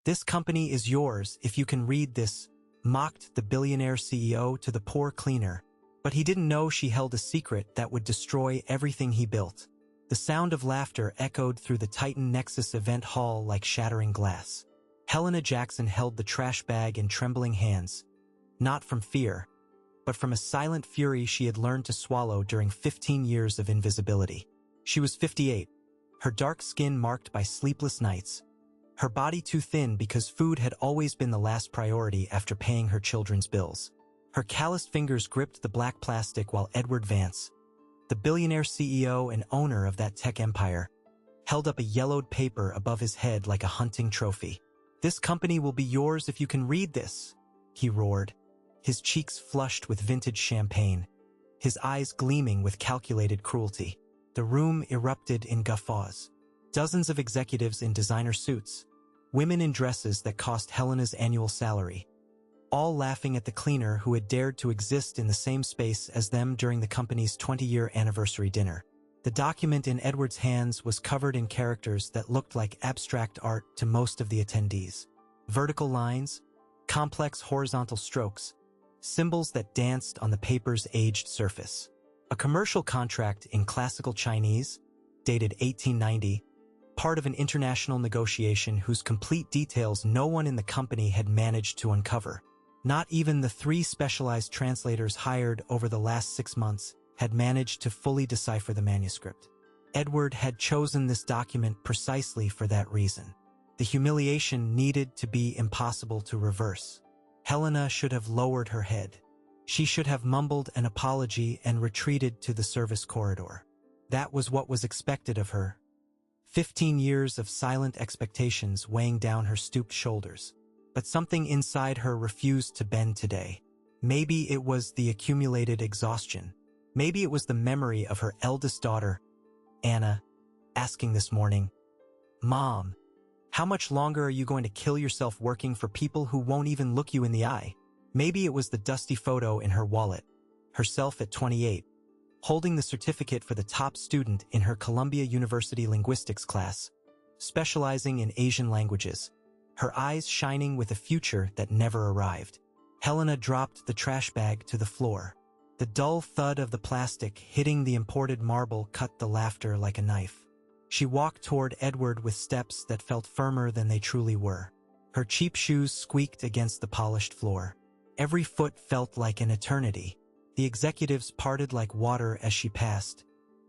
"This company is yours if you can read this," mocked the billionaire CEO to the poor cleaner. But he didn't know she held a secret that would destroy everything he built. The sound of laughter echoed through the Titan Nexus event hall like shattering glass. Helena Jackson held the trash bag in trembling hands, not from fear, but from a silent fury she had learned to swallow during 15 years of invisibility. She was 58, her dark skin marked by sleepless nights, her body too thin because food had always been the last priority after paying her children's bills. Her calloused fingers gripped the black plastic while Edward Vance, the billionaire CEO and owner of that tech empire, held up a yellowed paper above his head like a hunting trophy. "This company will be yours if you can read this," he roared, his cheeks flushed with vintage champagne, his eyes gleaming with calculated cruelty. The room erupted in guffaws. Dozens of executives in designer suits, women in dresses that cost Helena's annual salary, all laughing at the cleaner who had dared to exist in the same space as them during the company's 20-year anniversary dinner. The document in Edward's hands was covered in characters that looked like abstract art to most of the attendees. Vertical lines, complex horizontal strokes, symbols that danced on the paper's aged surface. A commercial contract in classical Chinese, dated 1890, part of an international negotiation whose complete details no one in the company had managed to uncover. Not even the 3 specialized translators hired over the last 6 months had managed to fully decipher the manuscript. Edward had chosen this document precisely for that reason. The humiliation needed to be impossible to reverse. Helena should have lowered her head. She should have mumbled an apology and retreated to the service corridor. That was what was expected of her. 15 years of silent expectations weighing down her stooped shoulders. But something inside her refused to bend today. Maybe it was the accumulated exhaustion. Maybe it was the memory of her eldest daughter, Anna, asking this morning, "Mom, how much longer are you going to kill yourself working for people who won't even look you in the eye?" Maybe it was the dusty photo in her wallet, herself at 28, holding the certificate for the top student in her Columbia University linguistics class, specializing in Asian languages, her eyes shining with a future that never arrived. Helena dropped the trash bag to the floor. The dull thud of the plastic hitting the imported marble cut the laughter like a knife. She walked toward Edward with steps that felt firmer than they truly were. Her cheap shoes squeaked against the polished floor. Every foot felt like an eternity. The executives parted like water as she passed,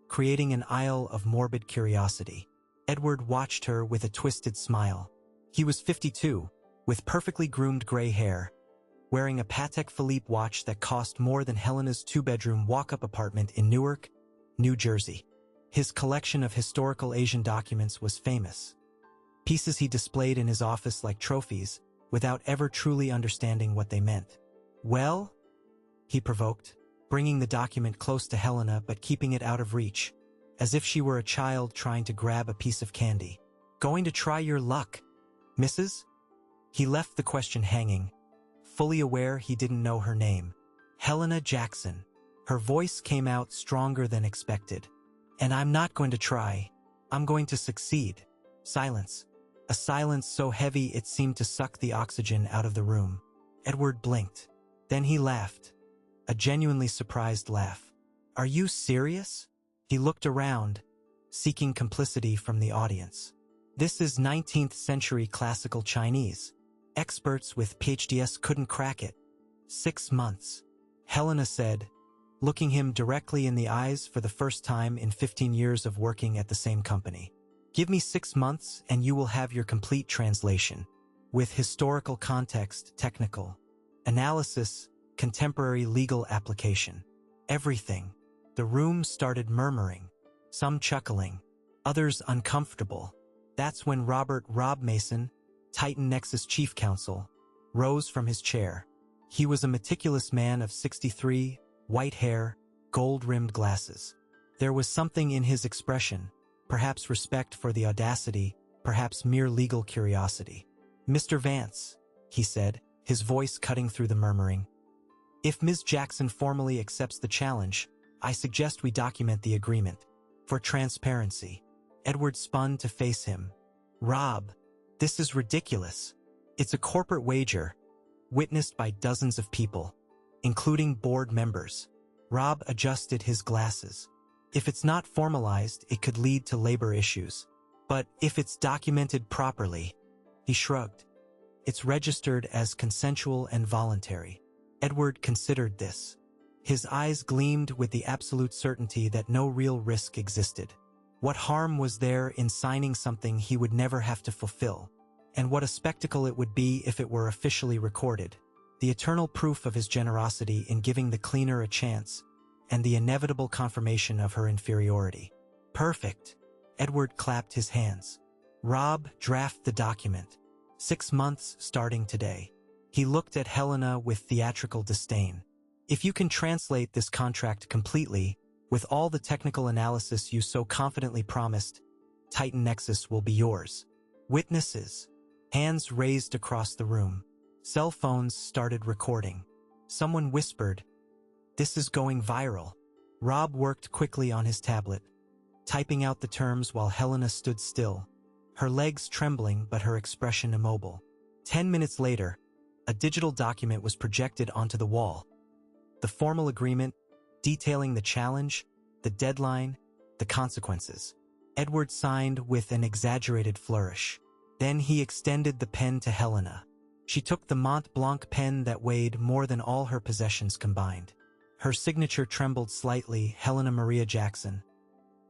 creating an aisle of morbid curiosity. Edward watched her with a twisted smile. He was 52, with perfectly groomed gray hair, wearing a Patek Philippe watch that cost more than Helena's 2-bedroom walk-up apartment in Newark, New Jersey. His collection of historical Asian documents was famous. Pieces he displayed in his office like trophies, without ever truly understanding what they meant. "Well?" he provoked, bringing the document close to Helena but keeping it out of reach, as if she were a child trying to grab a piece of candy. "Going to try your luck, Mrs.?" He left the question hanging, fully aware he didn't know her name. Helena Jackson. Her voice came out stronger than expected. "And I'm not going to try. I'm going to succeed." Silence. A silence so heavy it seemed to suck the oxygen out of the room. Edward blinked. Then he laughed. A genuinely surprised laugh. "Are you serious?" He looked around, seeking complicity from the audience. This is 19th century classical Chinese. Experts with PhDs couldn't crack it. 6 months. Helena said, looking him directly in the eyes for the first time in 15 years of working at the same company. "Give me 6 months and you will have your complete translation. With historical context, technical analysis, contemporary legal application. Everything." The room started murmuring, some chuckling, others uncomfortable. That's when Rob Mason, Titan Nexus chief counsel, rose from his chair. He was a meticulous man of 63, white hair, gold-rimmed glasses. There was something in his expression, perhaps respect for the audacity, perhaps mere legal curiosity. "Mr. Vance," he said, his voice cutting through the murmuring. "If Ms. Jackson formally accepts the challenge, I suggest we document the agreement. For transparency." Edward spun to face him. "Rob, this is ridiculous." It's a corporate wager, witnessed by dozens of people, including board members. Rob adjusted his glasses. If it's not formalized, it could lead to labor issues. But if it's documented properly, he shrugged. It's registered as consensual and voluntary. Edward considered this. His eyes gleamed with the absolute certainty that no real risk existed. What harm was there in signing something he would never have to fulfill? And what a spectacle it would be if it were officially recorded. The eternal proof of his generosity in giving the cleaner a chance, and the inevitable confirmation of her inferiority. Perfect. Edward clapped his hands. Rob, draft the document. 6 months starting today. He looked at Helena with theatrical disdain. If you can translate this contract completely, with all the technical analysis you so confidently promised, Titan Nexus will be yours. Witnesses. Hands raised across the room. Cell phones started recording. Someone whispered, "This is going viral." Rob worked quickly on his tablet, typing out the terms while Helena stood still, her legs trembling but her expression immobile. 10 minutes later, a digital document was projected onto the wall. The formal agreement, detailing the challenge, the deadline, the consequences. Edward signed with an exaggerated flourish. Then he extended the pen to Helena. She took the Mont Blanc pen that weighed more than all her possessions combined. Her signature trembled slightly, Helena Maria Jackson.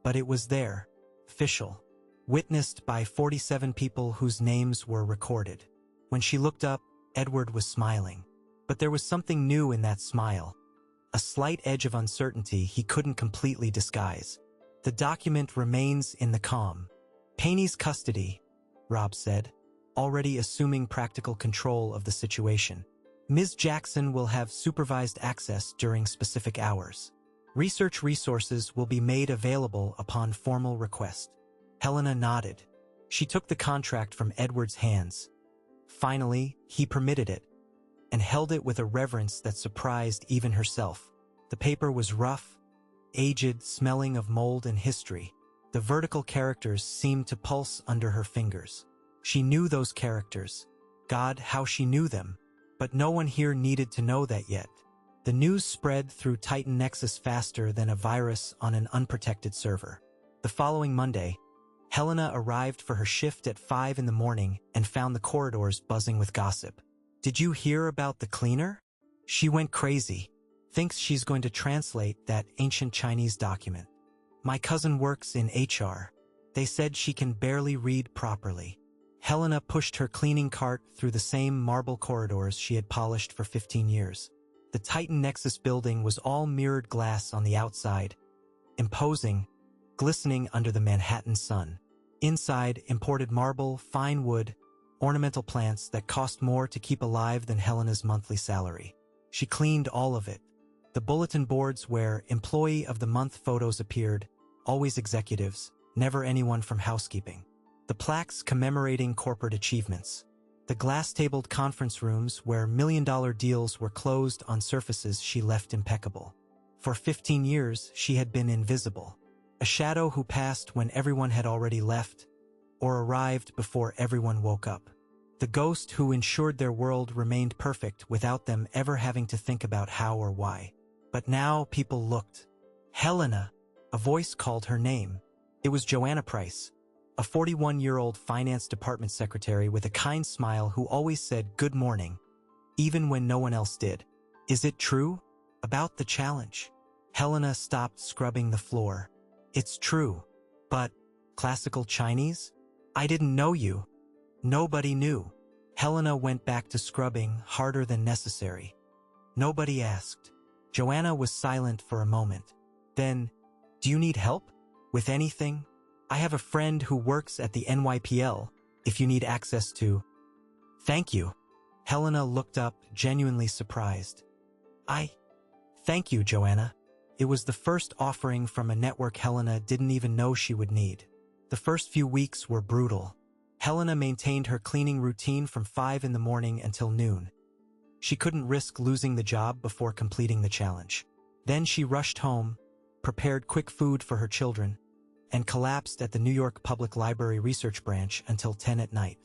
But it was there, official, witnessed by 47 people whose names were recorded. When she looked up, Edward was smiling. But there was something new in that smile. A slight edge of uncertainty he couldn't completely disguise. The document remains in the calm. Payne's custody, Rob said, already assuming practical control of the situation. Ms. Jackson will have supervised access during specific hours. Research resources will be made available upon formal request. Helena nodded. She took the contract from Edward's hands. Finally, he permitted it, and held it with a reverence that surprised even herself. The paper was rough, aged, smelling of mold and history. The vertical characters seemed to pulse under her fingers. She knew those characters. God, how she knew them. But no one here needed to know that yet. The news spread through Titan Nexus faster than a virus on an unprotected server. The following Monday, Helena arrived for her shift at 5 in the morning and found the corridors buzzing with gossip. "Did you hear about the cleaner? She went crazy. Thinks she's going to translate that ancient Chinese document. My cousin works in HR. They said she can barely read properly." Helena pushed her cleaning cart through the same marble corridors she had polished for 15 years. The Titan Nexus building was all mirrored glass on the outside, imposing, glistening under the Manhattan sun. Inside, imported marble, fine wood, ornamental plants that cost more to keep alive than Helena's monthly salary. She cleaned all of it. The bulletin boards where Employee of the Month photos appeared, always executives, never anyone from housekeeping. The plaques commemorating corporate achievements. The glass-tabled conference rooms where million-dollar deals were closed on surfaces she left impeccable. For 15 years, she had been invisible. A shadow who passed when everyone had already left, or arrived before everyone woke up. The ghost who ensured their world remained perfect without them ever having to think about how or why. But now people looked. Helena! A voice called her name. It was Joanna Price, a 41-year-old finance department secretary with a kind smile who always said good morning, even when no one else did. "Is it true? About the challenge?" Helena stopped scrubbing the floor. "It's true. But, classical Chinese? I didn't know you." Nobody knew. Helena went back to scrubbing harder than necessary. Nobody asked. Joanna was silent for a moment. Then, "Do you need help? With anything? I have a friend who works at the NYPL, if you need access to." "Thank you." Helena looked up, genuinely surprised. Thank you, Joanna." It was the first offering from a network Helena didn't even know she would need. The first few weeks were brutal. Helena maintained her cleaning routine from 5 in the morning until noon. She couldn't risk losing the job before completing the challenge. Then she rushed home, prepared quick food for her children, and collapsed at the New York Public Library Research Branch until 10 at night.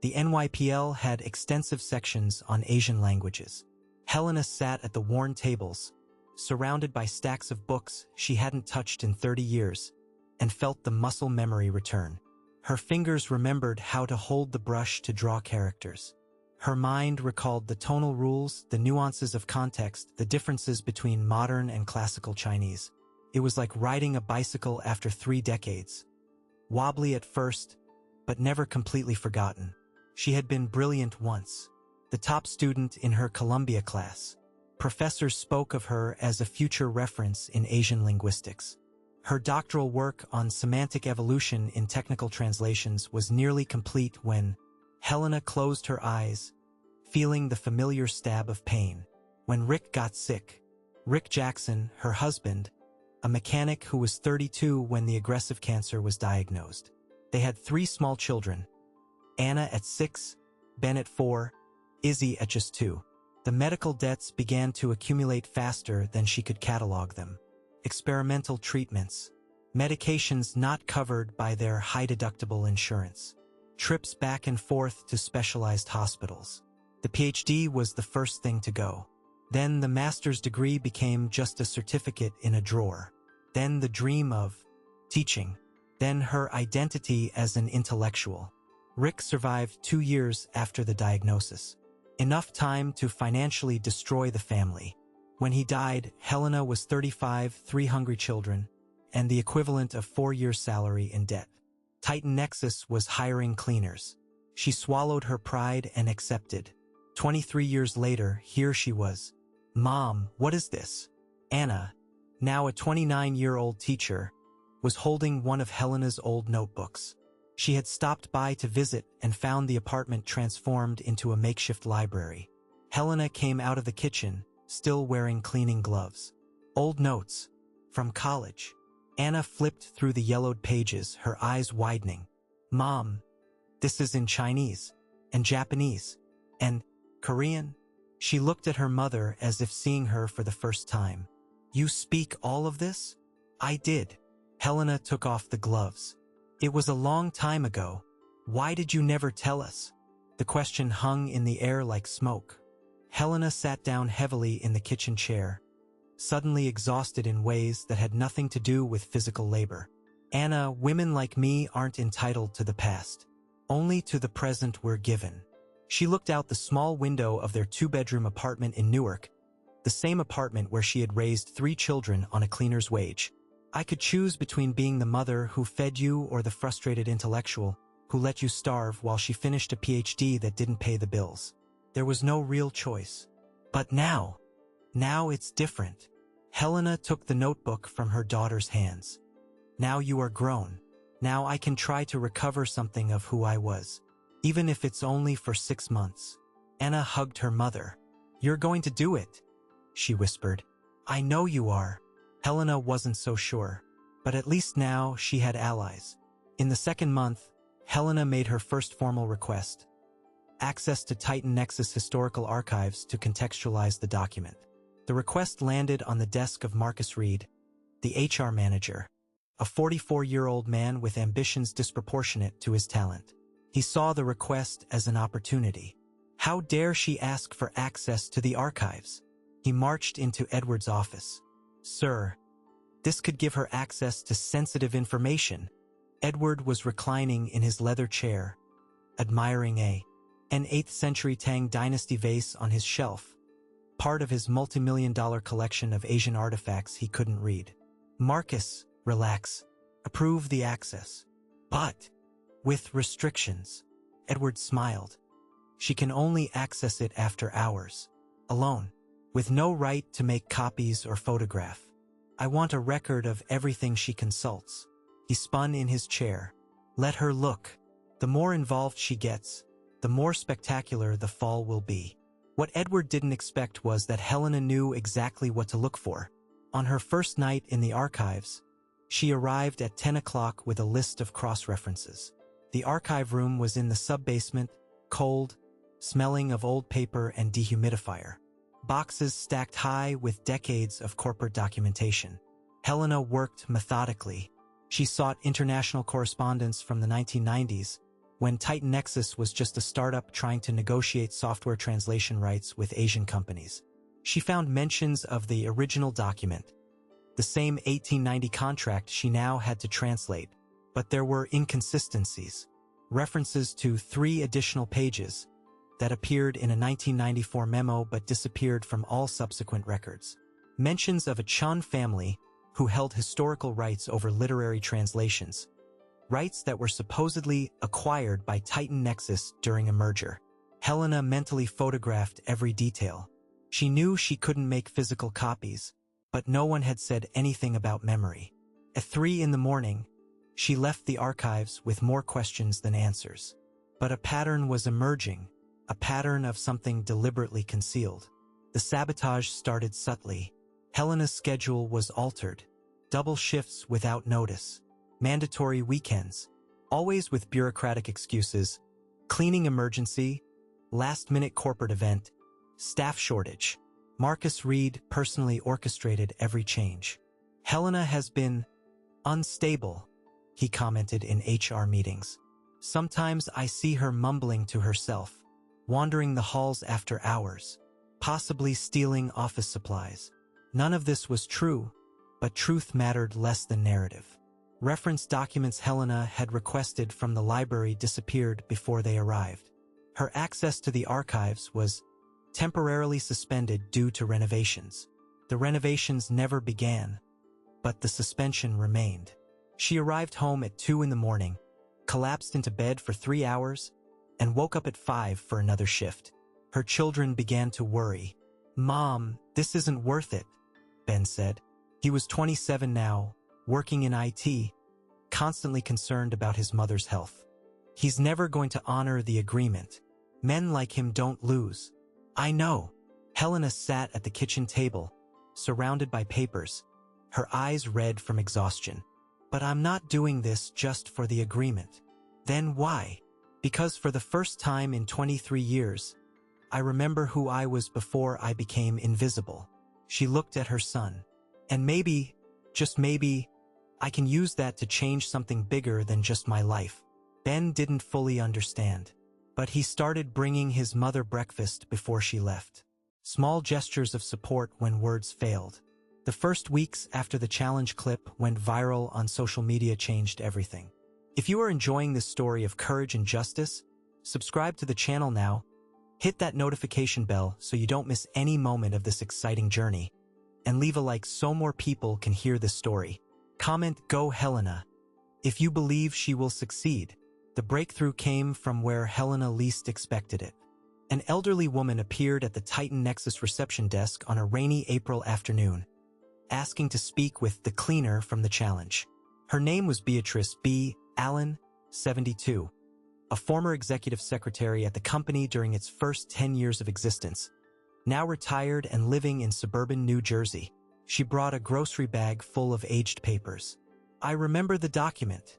The NYPL had extensive sections on Asian languages. Helena sat at the worn tables, surrounded by stacks of books she hadn't touched in 30 years, and felt the muscle memory return. Her fingers remembered how to hold the brush to draw characters. Her mind recalled the tonal rules, the nuances of context, the differences between modern and classical Chinese. It was like riding a bicycle after 3 decades. Wobbly at first, but never completely forgotten. She had been brilliant once, the top student in her Columbia class. Professors spoke of her as a future reference in Asian linguistics. Her doctoral work on semantic evolution in technical translations was nearly complete when Helena closed her eyes, feeling the familiar stab of pain. When Rick got sick, Rick Jackson, her husband, a mechanic who was 32 when the aggressive cancer was diagnosed. They had 3 small children, Anna at 6, Ben at 4, Izzy at just 2. The medical debts began to accumulate faster than she could catalog them. Experimental treatments, medications not covered by their high-deductible insurance, trips back and forth to specialized hospitals. The PhD was the first thing to go. Then the master's degree became just a certificate in a drawer. Then the dream of teaching. Then her identity as an intellectual. Rick survived 2 years after the diagnosis. Enough time to financially destroy the family. When he died, Helena was 35, 3 hungry children, and the equivalent of 4 years' salary in debt. Titan Nexus was hiring cleaners. She swallowed her pride and accepted. 23 years later, here she was. Mom, what is this? Anna, now a 29-year-old teacher, was holding one of Helena's old notebooks. She had stopped by to visit and found the apartment transformed into a makeshift library. Helena came out of the kitchen, still wearing cleaning gloves. Old notes. From college. Anna flipped through the yellowed pages, her eyes widening. Mom, this is in Chinese, and Japanese, and Korean. She looked at her mother as if seeing her for the first time. You speak all of this? I did. Helena took off the gloves. It was a long time ago. Why did you never tell us? The question hung in the air like smoke. Helena sat down heavily in the kitchen chair, suddenly exhausted in ways that had nothing to do with physical labor. Anna, women like me aren't entitled to the past. Only to the present we're given. She looked out the small window of their 2-bedroom apartment in Newark, the same apartment where she had raised 3 children on a cleaner's wage. I could choose between being the mother who fed you or the frustrated intellectual who let you starve while she finished a PhD that didn't pay the bills. There was no real choice. But now it's different. Helena took the notebook from her daughter's hands. Now you are grown. Now I can try to recover something of who I was, even if it's only for 6 months. Anna hugged her mother. You're going to do it, she whispered. I know you are. Helena wasn't so sure, but at least now she had allies. In the 2nd month, Helena made her first formal request. Access to Titan Nexus historical archives to contextualize the document. The request landed on the desk of Marcus Reed, the HR manager, a 44-year-old man with ambitions disproportionate to his talent. He saw the request as an opportunity. How dare she ask for access to the archives? He marched into Edward's office. Sir, this could give her access to sensitive information. Edward was reclining in his leather chair, admiring an 8th century Tang Dynasty vase on his shelf, part of his multi-million-dollar collection of Asian artifacts he couldn't read. Marcus, relax. Approve the access. But with restrictions. Edward smiled. She can only access it after hours. Alone. With no right to make copies or photograph. I want a record of everything she consults. He spun in his chair. Let her look. The more involved she gets, the more spectacular the fall will be. What Edward didn't expect was that Helena knew exactly what to look for. On her first night in the archives, she arrived at 10 o'clock with a list of cross-references. The archive room was in the sub-basement, cold, smelling of old paper and dehumidifier. Boxes stacked high with decades of corporate documentation. Helena worked methodically. She sought international correspondence from the 1990s, when Titan Nexus was just a startup trying to negotiate software translation rights with Asian companies. She found mentions of the original document, the same 1890 contract she now had to translate, but there were inconsistencies, references to 3 additional pages that appeared in a 1994 memo but disappeared from all subsequent records. Mentions of a Chun family who held historical rights over literary translations, rights that were supposedly acquired by Titan Nexus during a merger. Helena mentally photographed every detail. She knew she couldn't make physical copies, but no one had said anything about memory. At 3 in the morning, she left the archives with more questions than answers. But a pattern was emerging, a pattern of something deliberately concealed. The sabotage started subtly. Helena's schedule was altered. Double shifts without notice. Mandatory weekends. Always with bureaucratic excuses. Cleaning emergency. Last-minute corporate event. Staff shortage. Marcus Reed personally orchestrated every change. Helena has been unstable, he commented in HR meetings. Sometimes I see her mumbling to herself, wandering the halls after hours, possibly stealing office supplies. None of this was true, but truth mattered less than narrative. Reference documents Helena had requested from the library disappeared before they arrived. Her access to the archives was temporarily suspended due to renovations. The renovations never began, but the suspension remained. She arrived home at 2 in the morning, collapsed into bed for 3 hours, and woke up at 5 for another shift. Her children began to worry. "Mom, this isn't worth it," Ben said. He was 27 now, working in IT, constantly concerned about his mother's health. "He's never going to honor the agreement. Men like him don't lose." "I know." Helena sat at the kitchen table, surrounded by papers, her eyes red from exhaustion. "But I'm not doing this just for the agreement." "Then why?" "Because for the first time in 23 years, I remember who I was before I became invisible." She looked at her son. "And maybe, just maybe, I can use that to change something bigger than just my life." Ben didn't fully understand, but he started bringing his mother breakfast before she left. Small gestures of support when words failed. The first weeks after the challenge clip went viral on social media changed everything. If you are enjoying this story of courage and justice, subscribe to the channel now. Hit that notification bell so you don't miss any moment of this exciting journey. And leave a like so more people can hear this story. Comment "Go Helena" if you believe she will succeed. The breakthrough came from where Helena least expected it. An elderly woman appeared at the Titan Nexus reception desk on a rainy April afternoon, asking to speak with the cleaner from the challenge. Her name was Beatrice B. Allen, 72, a former executive secretary at the company during its first 10 years of existence. Now retired and living in suburban New Jersey, she brought a grocery bag full of aged papers. "I remember the document,"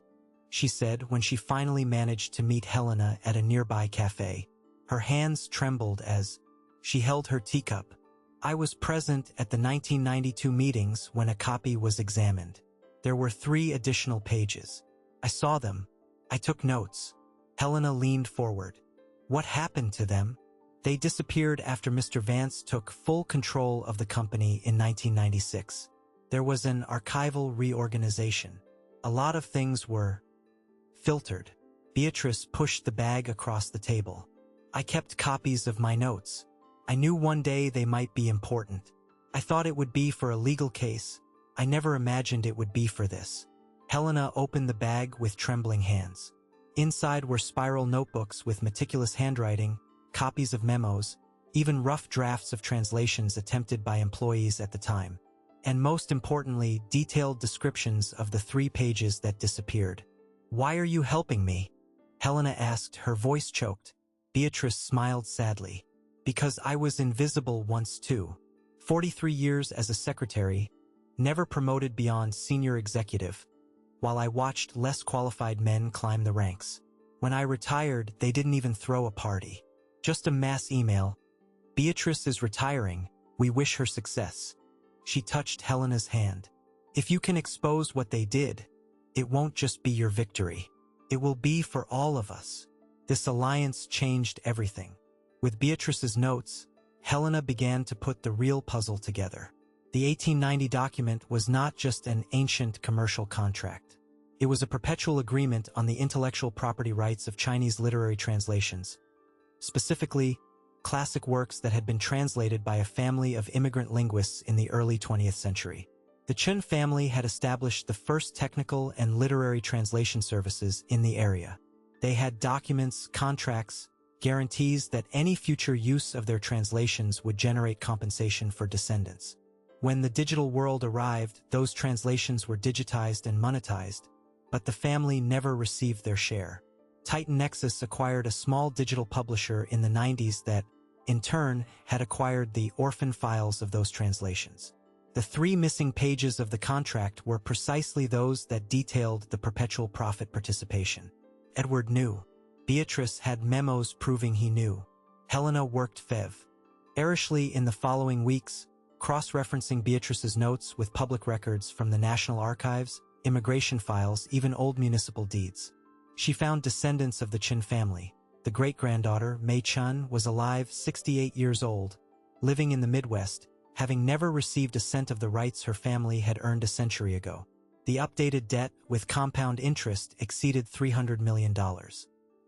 she said when she finally managed to meet Helena at a nearby cafe. Her hands trembled as she held her teacup. "I was present at the 1992 meetings when a copy was examined. There were 3 additional pages. I saw them. I took notes." Helena leaned forward. "What happened to them?" "They disappeared after Mr. Vance took full control of the company in 1996. There was an archival reorganization. A lot of things were filtered." Beatrice pushed the bag across the table. "I kept copies of my notes. I knew one day they might be important. I thought it would be for a legal case. I never imagined it would be for this." Helena opened the bag with trembling hands. Inside were spiral notebooks with meticulous handwriting, copies of memos, even rough drafts of translations attempted by employees at the time. And most importantly, detailed descriptions of the 3 pages that disappeared. "Why are you helping me?" Helena asked, her voice choked. Beatrice smiled sadly. "Because I was invisible once too. 43 years as a secretary, never promoted beyond senior executive, while I watched less qualified men climb the ranks. When I retired, they didn't even throw a party. Just a mass email. 'Beatrice is retiring. We wish her success.'" She touched Helena's hand. "If you can expose what they did, it won't just be your victory. It will be for all of us." This alliance changed everything. With Beatrice's notes, Helena began to put the real puzzle together. The 1890 document was not just an ancient commercial contract. It was a perpetual agreement on the intellectual property rights of Chinese literary translations, specifically classic works that had been translated by a family of immigrant linguists in the early 20th century. The Chen family had established the first technical and literary translation services in the area. They had documents, contracts, guarantees that any future use of their translations would generate compensation for descendants. When the digital world arrived, those translations were digitized and monetized, but the family never received their share. Titan Nexus acquired a small digital publisher in the 90s that, in turn, had acquired the orphan files of those translations. The 3 missing pages of the contract were precisely those that detailed the perpetual profit participation. Edward knew. Beatrice had memos proving he knew. Helena worked feverishly in the following weeks, cross-referencing Beatrice's notes with public records from the National Archives, immigration files, even old municipal deeds. She found descendants of the Chen family. The great-granddaughter, Mei Chun, was alive, 68 years old, living in the Midwest, having never received a cent of the rights her family had earned a century ago. The updated debt, with compound interest, exceeded $300 million.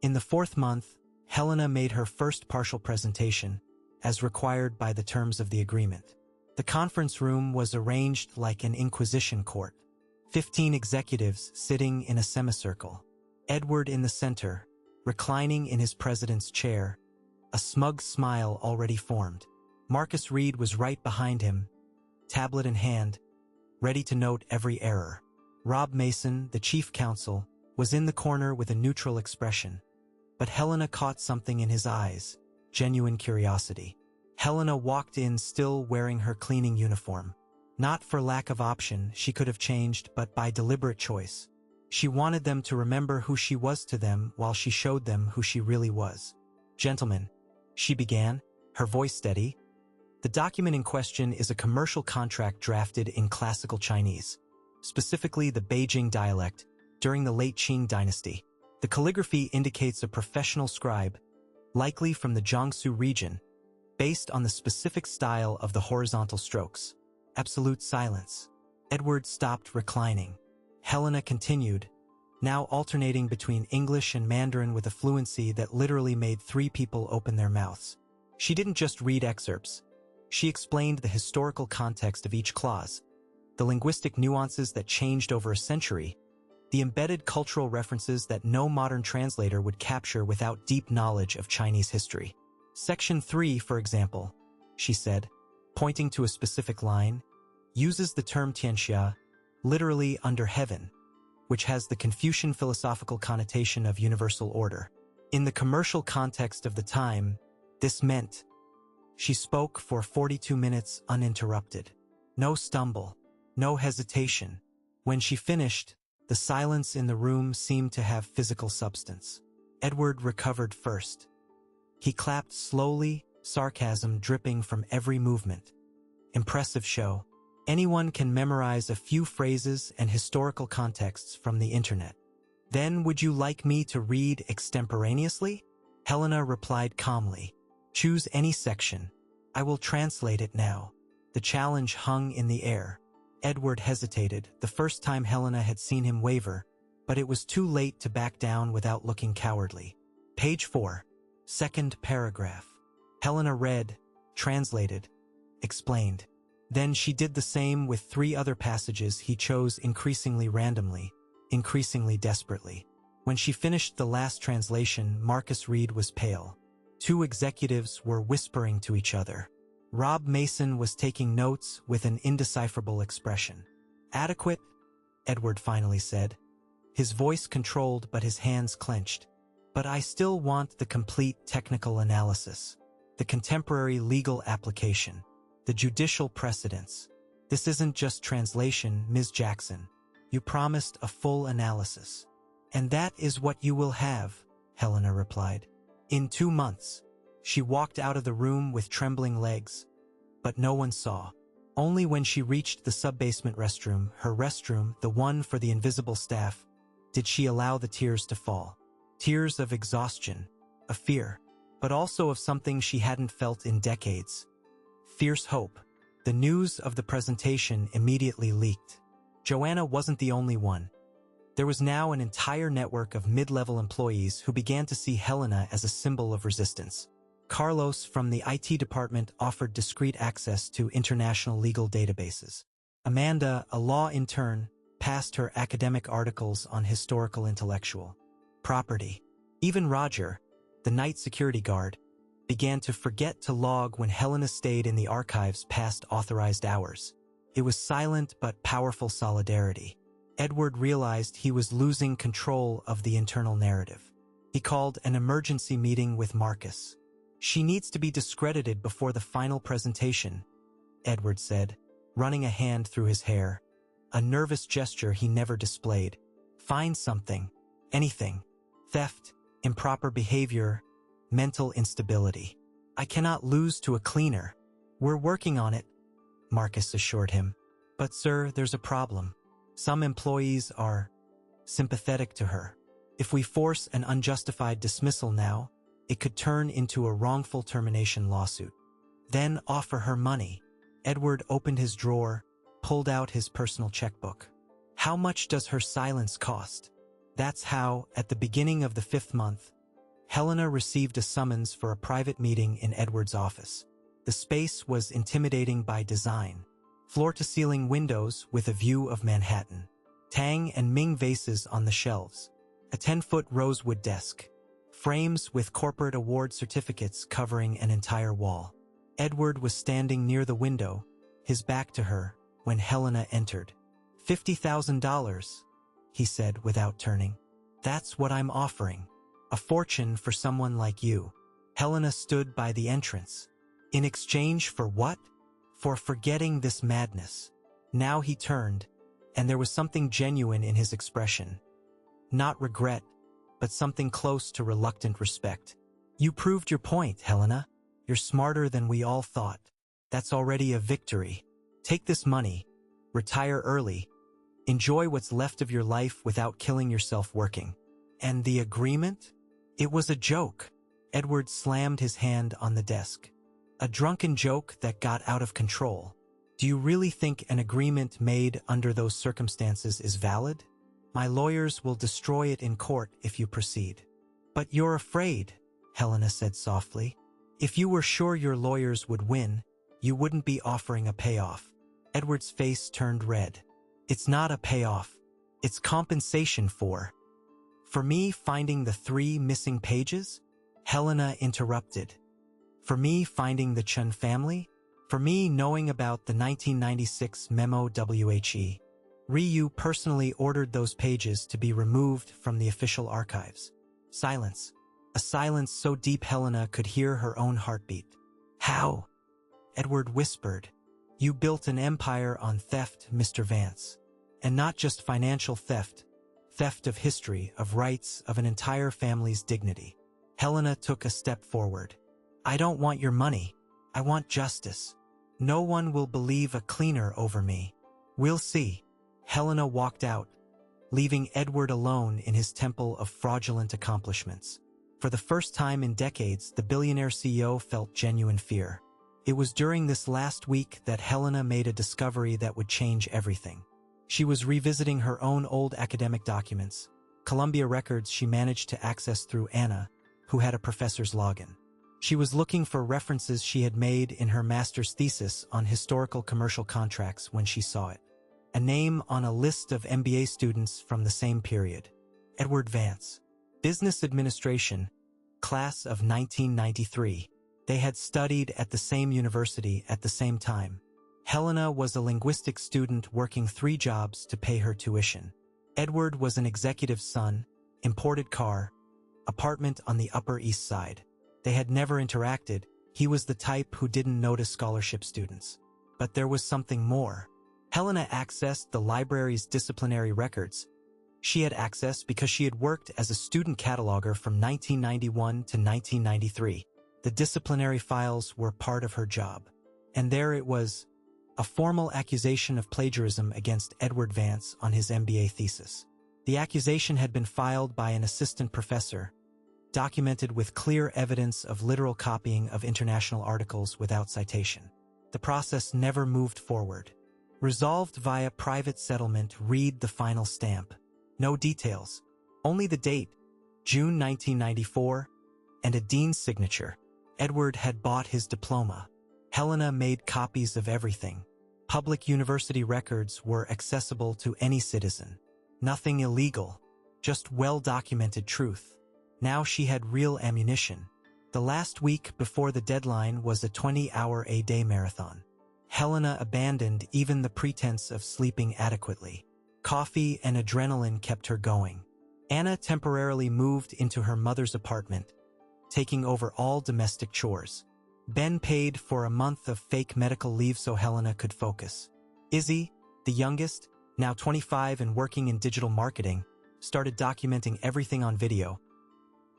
In the 4th month, Helena made her first partial presentation, as required by the terms of the agreement. The conference room was arranged like an inquisition court. 15 executives sitting in a semicircle. Edward in the center, reclining in his president's chair, a smug smile already formed. Marcus Reed was right behind him, tablet in hand, ready to note every error. Rob Mason, the chief counsel, was in the corner with a neutral expression. But Helena caught something in his eyes, genuine curiosity. Helena walked in still wearing her cleaning uniform. Not for lack of option, she could have changed, but by deliberate choice. She wanted them to remember who she was to them while she showed them who she really was. "Gentlemen," she began, her voice steady. The document in question is a commercial contract drafted in classical Chinese, specifically the Beijing dialect, during the late Qing dynasty. The calligraphy indicates a professional scribe, likely from the Jiangsu region, based on the specific style of the horizontal strokes. Absolute silence. Edward stopped reclining. Helena continued, now alternating between English and Mandarin with a fluency that literally made 3 people open their mouths. She didn't just read excerpts. She explained the historical context of each clause, the linguistic nuances that changed over a century, the embedded cultural references that no modern translator would capture without deep knowledge of Chinese history. Section 3, for example, she said, pointing to a specific line, uses the term tianxia, literally under heaven, which has the Confucian philosophical connotation of universal order. In the commercial context of the time, this meant she spoke for 42 minutes uninterrupted. No stumble, no hesitation. When she finished, the silence in the room seemed to have physical substance. Edward recovered first. He clapped slowly, sarcasm dripping from every movement. Impressive show. Anyone can memorize a few phrases and historical contexts from the internet. Then would you like me to read extemporaneously? Helena replied calmly. Choose any section. I will translate it now. The challenge hung in the air. Edward hesitated, the first time Helena had seen him waver, but it was too late to back down without looking cowardly. Page 4. Second paragraph. Helena read, translated, explained. Then she did the same with 3 other passages he chose increasingly randomly, increasingly desperately. When she finished the last translation, Marcus Reed was pale. 2 executives were whispering to each other. Rob Mason was taking notes with an indecipherable expression. Adequate, Edward finally said. His voice controlled but his hands clenched. But I still want the complete technical analysis, the contemporary legal application, the judicial precedents. This isn't just translation, Ms. Jackson. You promised a full analysis. And that is what you will have, Helena replied. In 2 months. She walked out of the room with trembling legs. But no one saw. Only when she reached the sub-basement restroom, her restroom, the one for the invisible staff, did she allow the tears to fall. Tears of exhaustion, of fear, but also of something she hadn't felt in decades. Fierce hope. The news of the presentation immediately leaked. Joanna wasn't the only one. There was now an entire network of mid-level employees who began to see Helena as a symbol of resistance. Carlos from the IT department offered discreet access to international legal databases. Amanda, a law intern, passed her academic articles on historical intellectual property. Even Roger, the night security guard, began to forget to log when Helena stayed in the archives past authorized hours. It was silent but powerful solidarity. Edward realized he was losing control of the internal narrative. He called an emergency meeting with Marcus. "She needs to be discredited before the final presentation," Edward said, running a hand through his hair. A nervous gesture he never displayed. "Find something. Anything. Theft, improper behavior, mental instability. I cannot lose to a cleaner." "We're working on it," Marcus assured him. "But sir, there's a problem. Some employees are sympathetic to her. If we force an unjustified dismissal now, it could turn into a wrongful termination lawsuit. Then offer her money." Edward opened his drawer, pulled out his personal checkbook. "How much does her silence cost?" That's how, at the beginning of the 5th month, Helena received a summons for a private meeting in Edward's office. The space was intimidating by design. Floor-to-ceiling windows with a view of Manhattan. Tang and Ming vases on the shelves. A 10-foot rosewood desk. Frames with corporate award certificates covering an entire wall. Edward was standing near the window, his back to her, when Helena entered. $50,000, he said without turning. "That's what I'm offering. A fortune for someone like you." Helena stood by the entrance. "In exchange for what?" "For forgetting this madness." Now he turned, and there was something genuine in his expression. Not regret, but something close to reluctant respect. "You proved your point, Helena. You're smarter than we all thought. That's already a victory. Take this money, retire early, enjoy what's left of your life without killing yourself working." "And the agreement?" "It was a joke." Edward slammed his hand on the desk. "A drunken joke that got out of control. Do you really think an agreement made under those circumstances is valid? My lawyers will destroy it in court if you proceed." "But you're afraid," Helena said softly. "If you were sure your lawyers would win, you wouldn't be offering a payoff." Edward's face turned red. "It's not a payoff. It's compensation for me finding the 3 missing pages?" Helena interrupted. "For me finding the Chun family? For me knowing about the 1996 memo WHE. Ryu personally ordered those pages to be removed from the official archives." Silence. A silence so deep Helena could hear her own heartbeat. "How?" Edward whispered. "You built an empire on theft, Mr. Vance. And not just financial theft. Theft of history, of rights, of an entire family's dignity." Helena took a step forward. "I don't want your money. I want justice. No one will believe a cleaner over me. We'll see." Helena walked out, leaving Edward alone in his temple of fraudulent accomplishments. For the first time in decades, the billionaire CEO felt genuine fear. It was during this last week that Helena made a discovery that would change everything. She was revisiting her own old academic documents, Columbia records she managed to access through Anna, who had a professor's login. She was looking for references she had made in her master's thesis on historical commercial contracts when she saw it. A name on a list of MBA students from the same period. Edward Vance. Business Administration, class of 1993. They had studied at the same university at the same time. Helena was a linguistics student working 3 jobs to pay her tuition. Edward was an executive's son, imported car, apartment on the Upper East Side. They had never interacted. He was the type who didn't notice scholarship students. But there was something more. Helena accessed the library's disciplinary records. She had access because she had worked as a student cataloger from 1991 to 1993. The disciplinary files were part of her job. And there it was, a formal accusation of plagiarism against Edward Vance on his MBA thesis. The accusation had been filed by an assistant professor, documented with clear evidence of literal copying of international articles without citation. The process never moved forward. Resolved via private settlement, read the final stamp. No details, only the date, June 1994, and a dean's signature. Edward had bought his diploma. Helena made copies of everything. Public university records were accessible to any citizen. Nothing illegal, just well-documented truth. Now she had real ammunition. The last week before the deadline was a 20-hour-a-day marathon. Helena abandoned even the pretense of sleeping adequately. Coffee and adrenaline kept her going. Anna temporarily moved into her mother's apartment, taking over all domestic chores. Ben paid for a month of fake medical leave so Helena could focus. Izzy, the youngest, now 25 and working in digital marketing, started documenting everything on video.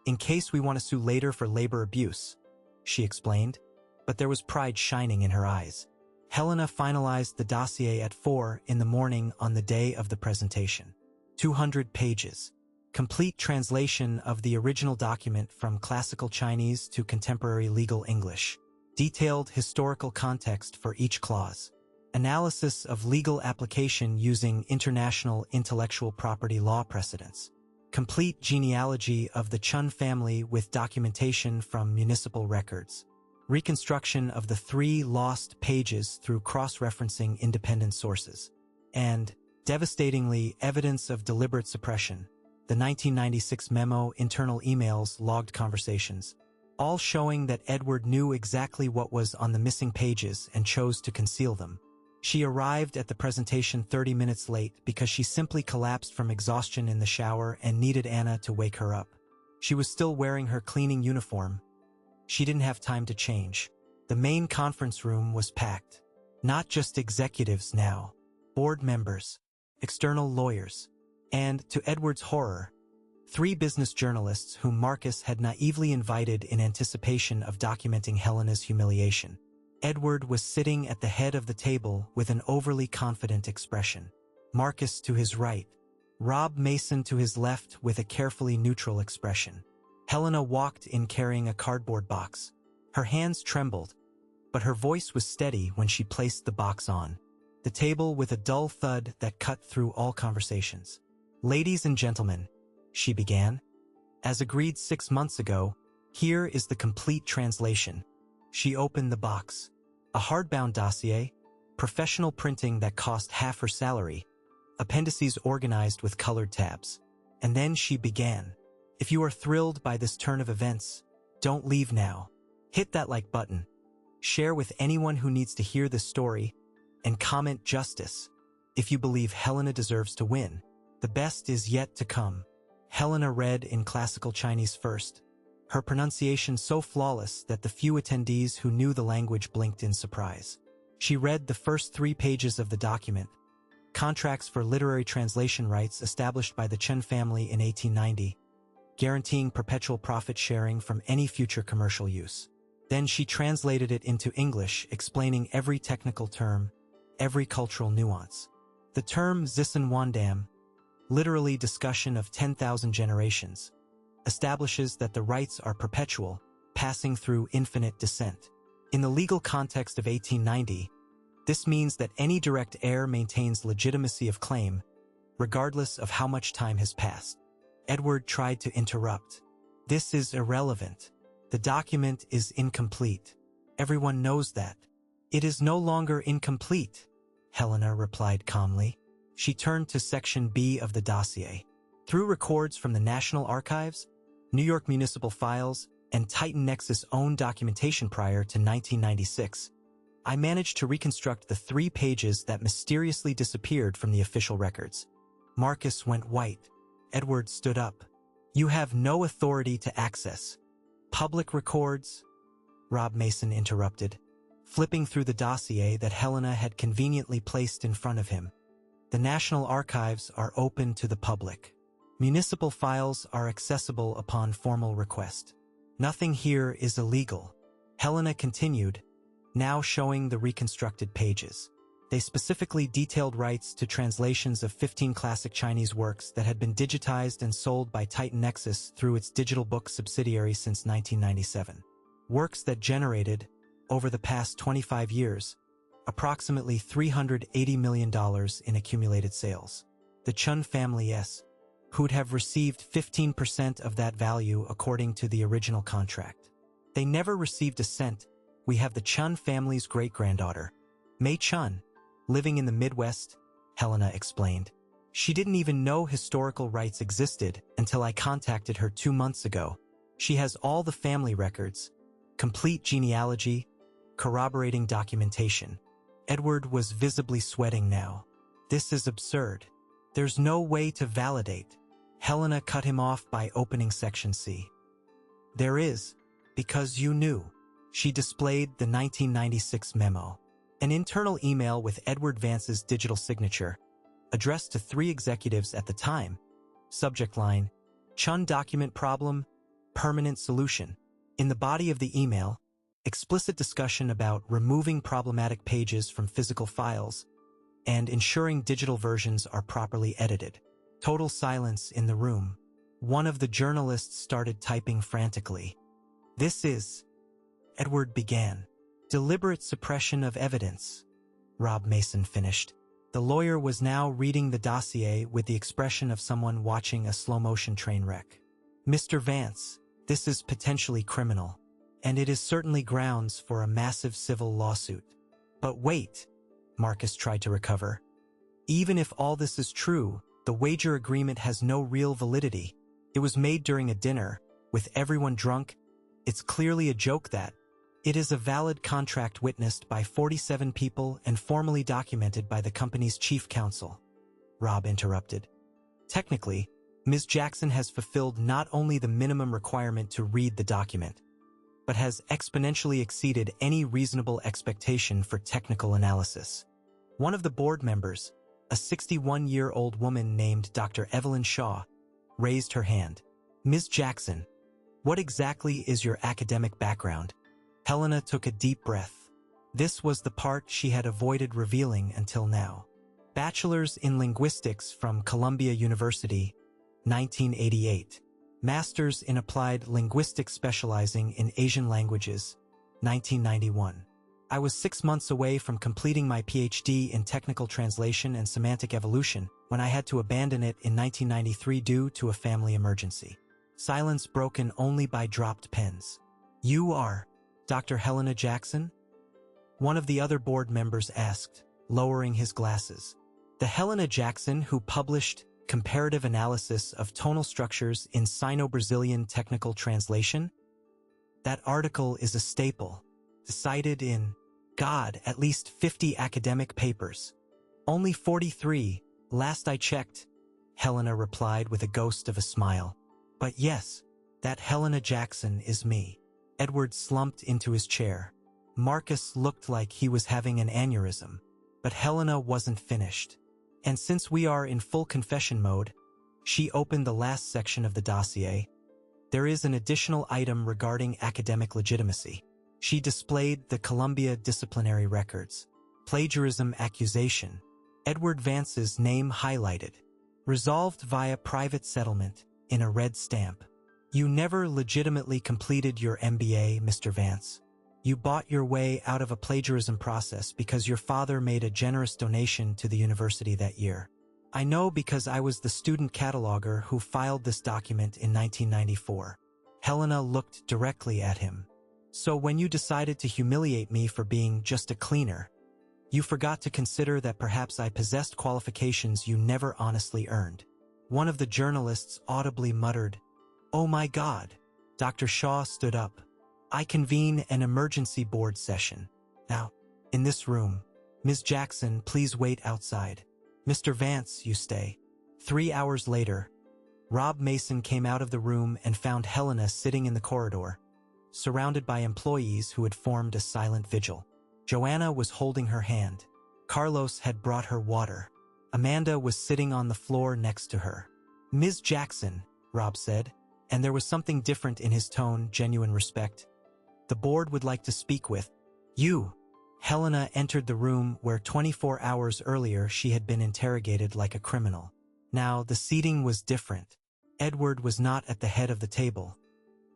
In case we want to sue later for labor abuse, she explained, but there was pride shining in her eyes. Helena finalized the dossier at 4 in the morning on the day of the presentation. 200 pages. Complete translation of the original document from classical Chinese to contemporary legal English. Detailed historical context for each clause. Analysis of legal application using international intellectual property law precedents. Complete genealogy of the Chun family with documentation from municipal records. Reconstruction of the 3 lost pages through cross-referencing independent sources. And, devastatingly, evidence of deliberate suppression. The 1996 memo, internal emails, logged conversations. All showing that Edward knew exactly what was on the missing pages and chose to conceal them. She arrived at the presentation 30 minutes late because she simply collapsed from exhaustion in the shower and needed Anna to wake her up. She was still wearing her cleaning uniform. She didn't have time to change. The main conference room was packed. Not just executives now. Board members, external lawyers, and, to Edward's horror, 3 business journalists whom Marcus had naively invited in anticipation of documenting Helena's humiliation. Edward was sitting at the head of the table with an overly confident expression. Marcus to his right. Rob Mason to his left with a carefully neutral expression. Helena walked in carrying a cardboard box. Her hands trembled, but her voice was steady when she placed the box on the table with a dull thud that cut through all conversations. "Ladies and gentlemen," she began. "As agreed 6 months ago, here is the complete translation." She opened the box. A hardbound dossier, professional printing that cost half her salary, appendices organized with colored tabs. And then she began. "If you are thrilled by this turn of events, don't leave now. Hit that like button. Share with anyone who needs to hear this story, and comment justice. If you believe Helena deserves to win, the best is yet to come." Helena read in classical Chinese first, her pronunciation so flawless that the few attendees who knew the language blinked in surprise. She read the first 3 pages of the document, contracts for literary translation rights established by the Chen family in 1890, guaranteeing perpetual profit sharing from any future commercial use. Then she translated it into English, explaining every technical term, every cultural nuance. The term Zishan literally discussion of 10,000 generations, establishes that the rights are perpetual, passing through infinite descent. In the legal context of 1890, this means that any direct heir maintains legitimacy of claim, regardless of how much time has passed. Edward tried to interrupt. "This is irrelevant. The document is incomplete. Everyone knows that." "It is no longer incomplete," Helena replied calmly. She turned to Section B of the dossier. "Through records from the National Archives, New York Municipal Files, and Titan Nexus' own documentation prior to 1996, I managed to reconstruct the 3 pages that mysteriously disappeared from the official records." Marcus went white. Edward stood up. "You have no authority to access public records," Rob Mason interrupted, flipping through the dossier that Helena had conveniently placed in front of him. "The National Archives are open to the public. Municipal files are accessible upon formal request. Nothing here is illegal." Helena continued, now showing the reconstructed pages. They specifically detailed rights to translations of 15 classic Chinese works that had been digitized and sold by Titan Nexus through its digital book subsidiary since 1997. Works that generated, over the past 25 years, approximately $380 million in accumulated sales. The Chun family, yes, who'd have received 15% of that value according to the original contract. They never received a cent. We have the Chun family's great-granddaughter, Mei Chun, living in the Midwest, Helena explained. She didn't even know historical rights existed until I contacted her 2 months ago. She has all the family records, complete genealogy, corroborating documentation. Edward was visibly sweating now. This is absurd. There's no way to validate. Helena cut him off by opening Section C. There is, because you knew. She displayed the 1996 memo. An internal email with Edward Vance's digital signature, addressed to 3 executives at the time. Subject line, Chun document problem, permanent solution. In the body of the email, explicit discussion about removing problematic pages from physical files and ensuring digital versions are properly edited. Total silence in the room. One of the journalists started typing frantically. This is, Edward began. Deliberate suppression of evidence, Rob Mason finished. The lawyer was now reading the dossier with the expression of someone watching a slow-motion train wreck. Mr. Vance, this is potentially criminal, and it is certainly grounds for a massive civil lawsuit. But wait, Marcus tried to recover. Even if all this is true, the wager agreement has no real validity. It was made during a dinner, with everyone drunk. It's clearly a joke that. It is a valid contract witnessed by 47 people and formally documented by the company's chief counsel. Rob interrupted. Technically, Ms. Jackson has fulfilled not only the minimum requirement to read the document, but has exponentially exceeded any reasonable expectation for technical analysis. One of the board members, a 61-year-old woman named Dr. Evelyn Shaw, raised her hand. Ms. Jackson, what exactly is your academic background? Helena took a deep breath. This was the part she had avoided revealing until now. Bachelor's in Linguistics from Columbia University, 1988. Master's in Applied Linguistics specializing in Asian Languages, 1991. I was 6 months away from completing my PhD in Technical Translation and Semantic Evolution when I had to abandon it in 1993 due to a family emergency. Silence broken only by dropped pens. You are Dr. Helena Jackson? One of the other board members asked, lowering his glasses. The Helena Jackson who published Comparative Analysis of Tonal Structures in Sino-Brazilian Technical Translation? That article is a staple, cited in, at least 50 academic papers. Only 43, last I checked, Helena replied with a ghost of a smile. But yes, that Helena Jackson is me. Edward slumped into his chair. Marcus looked like he was having an aneurysm, but Helena wasn't finished. And since we are in full confession mode, she opened the last section of the dossier. There is an additional item regarding academic legitimacy. She displayed the Columbia disciplinary records. Plagiarism accusation. Edward Vance's name highlighted. Resolved via private settlement, in a red stamp. You never legitimately completed your MBA, Mr. Vance. You bought your way out of a plagiarism process because your father made a generous donation to the university that year. I know because I was the student cataloger who filed this document in 1994. Helena looked directly at him. So when you decided to humiliate me for being just a cleaner, you forgot to consider that perhaps I possessed qualifications you never honestly earned. One of the journalists audibly muttered, "Oh my God." Dr. Shaw stood up. I convene an emergency board session. Now, in this room. Ms. Jackson, please wait outside. Mr. Vance, you stay. 3 hours later, Rob Mason came out of the room and found Helena sitting in the corridor, surrounded by employees who had formed a silent vigil. Joanna was holding her hand. Carlos had brought her water. Amanda was sitting on the floor next to her. Ms. Jackson, Rob said, and there was something different in his tone, genuine respect. The board would like to speak with you. Helena entered the room where 24 hours earlier she had been interrogated like a criminal. Now, the seating was different. Edward was not at the head of the table.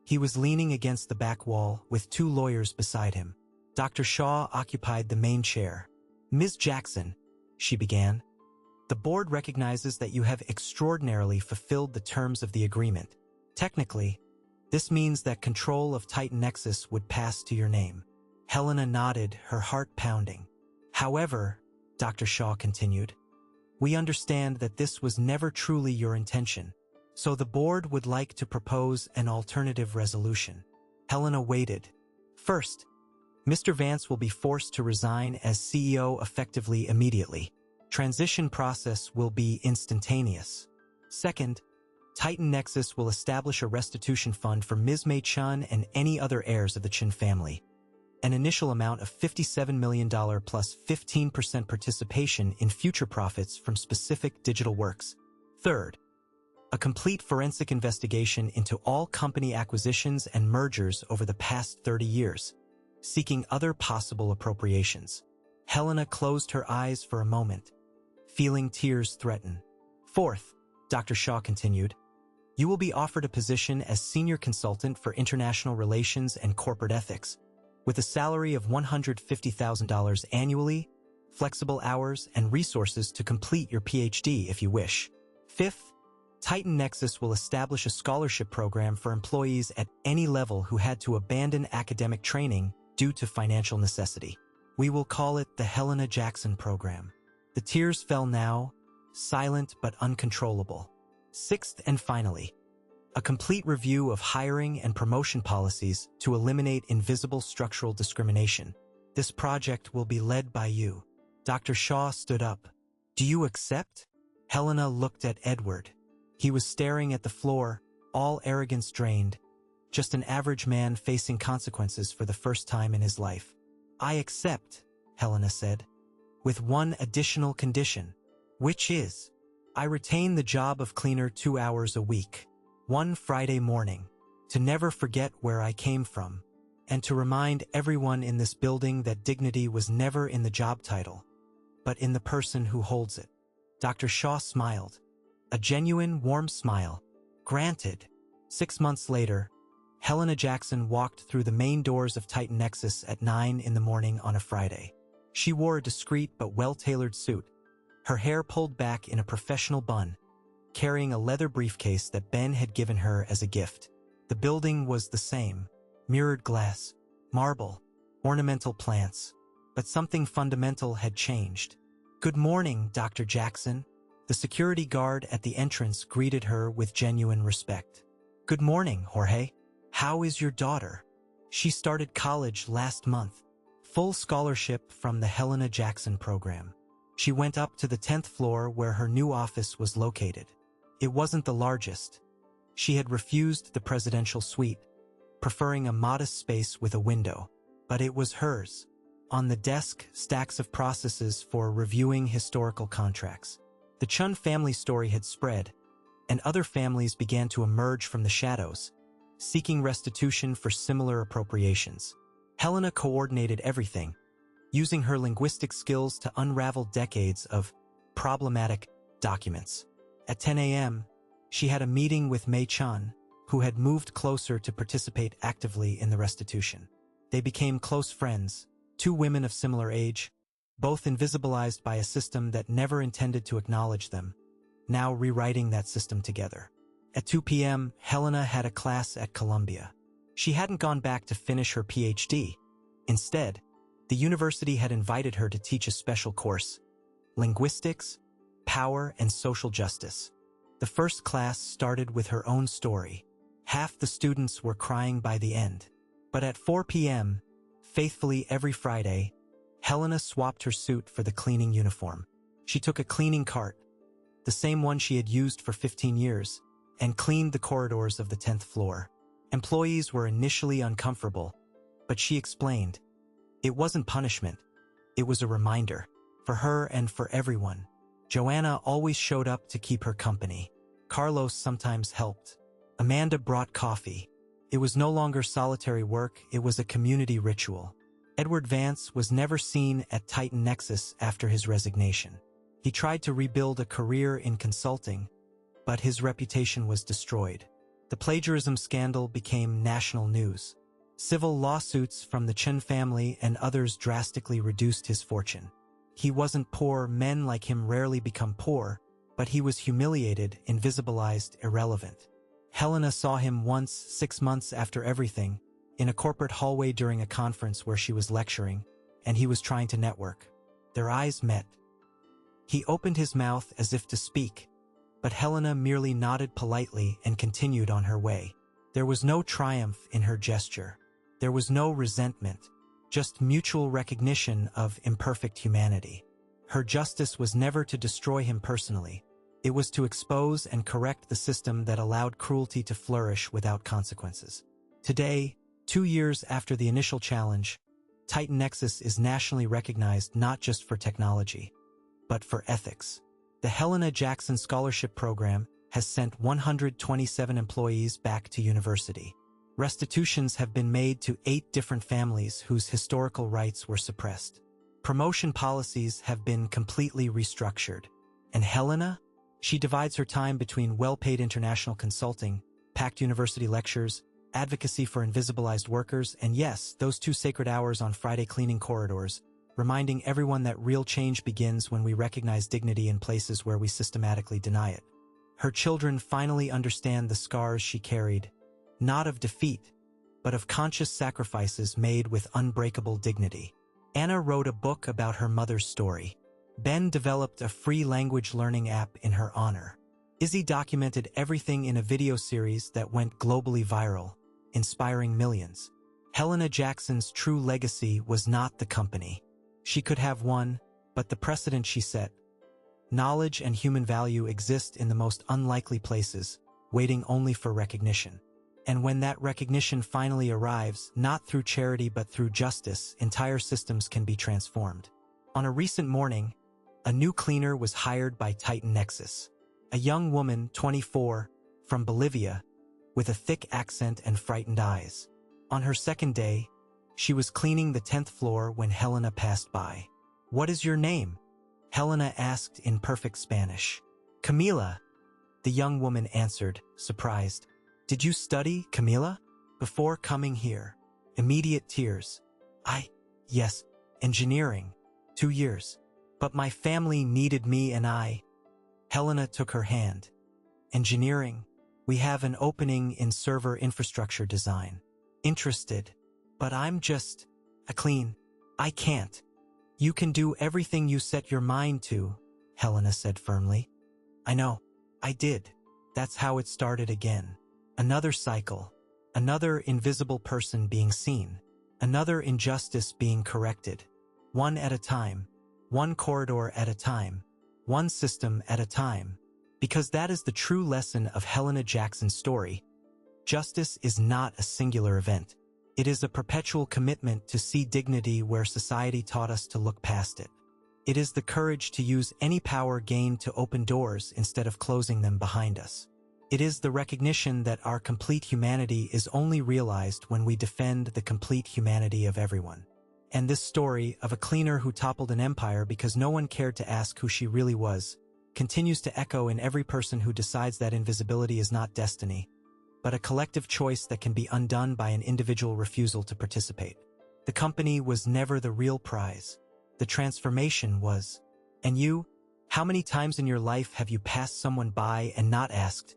He was leaning against the back wall with two lawyers beside him. Dr. Shaw occupied the main chair. "Ms. Jackson," she began, "the board recognizes that you have extraordinarily fulfilled the terms of the agreement. Technically, this means that control of Titan Nexus would pass to your name." Helena nodded, her heart pounding. "However," Dr. Shaw continued, "we understand that this was never truly your intention, so the board would like to propose an alternative resolution." Helena waited. "First, Mr. Vance will be forced to resign as CEO effectively immediately. Transition process will be instantaneous. Second, Titan Nexus will establish a restitution fund for Ms. Mei Chun and any other heirs of the Chin family. An initial amount of $57 million plus 15% participation in future profits from specific digital works. Third, a complete forensic investigation into all company acquisitions and mergers over the past 30 years, seeking other possible appropriations. Helena closed her eyes for a moment, feeling tears threaten. Fourth, Dr. Shaw continued, you will be offered a position as senior consultant for international relations and corporate ethics, with a salary of $150,000 annually, flexible hours, and resources to complete your PhD if you wish. Fifth, Titan Nexus will establish a scholarship program for employees at any level who had to abandon academic training due to financial necessity. We will call it the Helena Jackson Program. The tears fell now, silent but uncontrollable. Sixth and finally, a complete review of hiring and promotion policies to eliminate invisible structural discrimination. This project will be led by you. Dr. Shaw stood up. Do you accept? Helena looked at Edward. He was staring at the floor, all arrogance drained, just an average man facing consequences for the first time in his life. I accept, Helena said, with one additional condition, which is, I retain the job of cleaner 2 hours a week, one Friday morning, to never forget where I came from, and to remind everyone in this building that dignity was never in the job title, but in the person who holds it. Dr. Shaw smiled, a genuine, warm smile. Granted. 6 months later, Helena Jackson walked through the main doors of Titan Nexus at 9 in the morning on a Friday. She wore a discreet but well-tailored suit, her hair pulled back in a professional bun, carrying a leather briefcase that Ben had given her as a gift. The building was the same, mirrored glass, marble, ornamental plants, but something fundamental had changed. Good morning, Dr. Jackson. The security guard at the entrance greeted her with genuine respect. Good morning, Jorge. How is your daughter? She started college last month. Full scholarship from the Helena Jackson program. She went up to the 10th floor where her new office was located. It wasn't the largest. She had refused the presidential suite, preferring a modest space with a window. But it was hers. On the desk, stacks of processes for reviewing historical contracts. The Chun family story had spread, and other families began to emerge from the shadows, seeking restitution for similar appropriations. Helena coordinated everything, using her linguistic skills to unravel decades of problematic documents. At 10 a.m., she had a meeting with Mei Chun, who had moved closer to participate actively in the restitution. They became close friends, two women of similar age, both invisibilized by a system that never intended to acknowledge them, now rewriting that system together. At 2 p.m., Helena had a class at Columbia. She hadn't gone back to finish her PhD. Instead, the university had invited her to teach a special course, Linguistics, Power, and Social Justice. The first class started with her own story. Half the students were crying by the end. But at 4 p.m., faithfully every Friday, Helena swapped her suit for the cleaning uniform. She took a cleaning cart, the same one she had used for 15 years, and cleaned the corridors of the 10th floor. Employees were initially uncomfortable, but she explained, it wasn't punishment, it was a reminder, for her and for everyone. Joanna always showed up to keep her company. Carlos sometimes helped. Amanda brought coffee. It was no longer solitary work, it was a community ritual. Edward Vance was never seen at Titan Nexus after his resignation. He tried to rebuild a career in consulting, but his reputation was destroyed. The plagiarism scandal became national news. Civil lawsuits from the Chen family and others drastically reduced his fortune. He wasn't poor, men like him rarely become poor, but he was humiliated, invisibilized, irrelevant. Helena saw him once, 6 months after everything, in a corporate hallway during a conference where she was lecturing, and he was trying to network. Their eyes met. He opened his mouth as if to speak, but Helena merely nodded politely and continued on her way. There was no triumph in her gesture. There was no resentment, just mutual recognition of imperfect humanity. Her justice was never to destroy him personally. It was to expose and correct the system that allowed cruelty to flourish without consequences. Today, 2 years after the initial challenge, Titan Nexus is nationally recognized not just for technology, but for ethics. The Helena Jackson Scholarship Program has sent 127 employees back to university. Restitutions have been made to 8 different families whose historical rights were suppressed. Promotion policies have been completely restructured. And Helena? She divides her time between well-paid international consulting, packed university lectures, advocacy for invisibilized workers, and yes, those 2 sacred hours on Friday cleaning corridors, reminding everyone that real change begins when we recognize dignity in places where we systematically deny it. Her children finally understand the scars she carried, not of defeat, but of conscious sacrifices made with unbreakable dignity. Anna wrote a book about her mother's story. Ben developed a free language learning app in her honor. Izzy documented everything in a video series that went globally viral, inspiring millions. Helena Jackson's true legacy was not the company. She could have won, but the precedent she set. Knowledge and human value exist in the most unlikely places, waiting only for recognition. And when that recognition finally arrives, not through charity but through justice, entire systems can be transformed. On a recent morning, a new cleaner was hired by Titan Nexus. A young woman, 24, from Bolivia, with a thick accent and frightened eyes. On her second day, she was cleaning the 10th floor when Helena passed by. "What is your name?" Helena asked in perfect Spanish. "Camila," the young woman answered, surprised. "Did you study, Camila, before coming here?" Immediate tears. Yes, engineering. 2 years. But my family needed me and I." Helena took her hand. "Engineering? We have an opening in server infrastructure design. Interested? But I'm just a clean. I can't." "You can do everything you set your mind to," Helena said firmly. "I know. I did. That's how it started again. Another cycle. Another invisible person being seen. Another injustice being corrected. One at a time. One corridor at a time. One system at a time. Because that is the true lesson of Helena Jackson's story. Justice is not a singular event. It is a perpetual commitment to see dignity where society taught us to look past it. It is the courage to use any power gained to open doors instead of closing them behind us. It is the recognition that our complete humanity is only realized when we defend the complete humanity of everyone. And this story of a cleaner who toppled an empire because no one cared to ask who she really was continues to echo in every person who decides that invisibility is not destiny, but a collective choice that can be undone by an individual refusal to participate. The company was never the real prize. The transformation was. And you? How many times in your life have you passed someone by and not asked,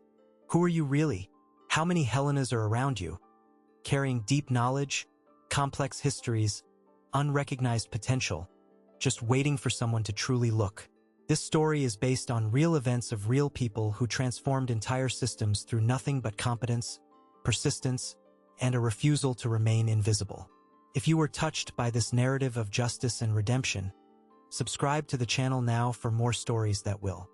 "Who are you really?" How many Helenas are around you? Carrying deep knowledge, complex histories, unrecognized potential, just waiting for someone to truly look. This story is based on real events of real people who transformed entire systems through nothing but competence, persistence, and a refusal to remain invisible. If you were touched by this narrative of justice and redemption, subscribe to the channel now for more stories that will.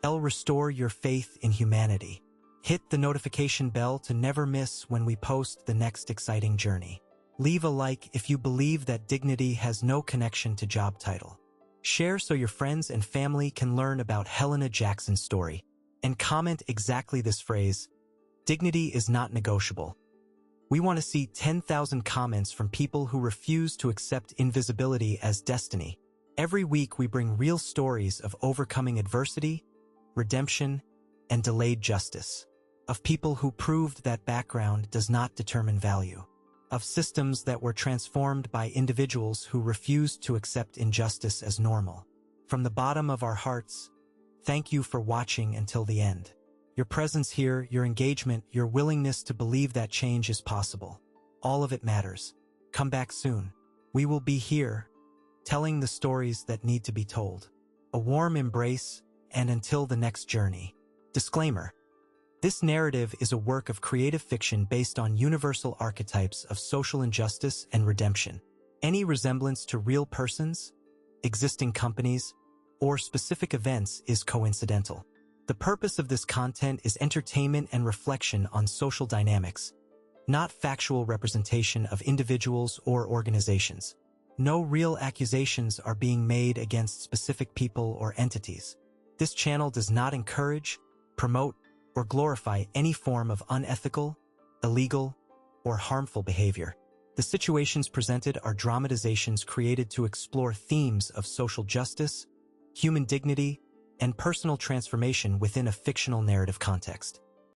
Restore your faith in humanity. Hit the notification bell to never miss when we post the next exciting journey. Leave a like if you believe that dignity has no connection to job title. Share so your friends and family can learn about Helena Jackson's story. And comment exactly this phrase: "Dignity is not negotiable." We want to see 10,000 comments from people who refuse to accept invisibility as destiny. Every week we bring real stories of overcoming adversity, redemption, and delayed justice. Of people who proved that background does not determine value. Of systems that were transformed by individuals who refused to accept injustice as normal. From the bottom of our hearts, thank you for watching until the end. Your presence here, your engagement, your willingness to believe that change is possible. All of it matters. Come back soon. We will be here, telling the stories that need to be told. A warm embrace, and until the next journey. Disclaimer. This narrative is a work of creative fiction based on universal archetypes of social injustice and redemption. Any resemblance to real persons, existing companies, or specific events is coincidental. The purpose of this content is entertainment and reflection on social dynamics, not factual representation of individuals or organizations. No real accusations are being made against specific people or entities. This channel does not encourage, promote, or glorify any form of unethical, illegal, or harmful behavior. The situations presented are dramatizations created to explore themes of social justice, human dignity, and personal transformation within a fictional narrative context.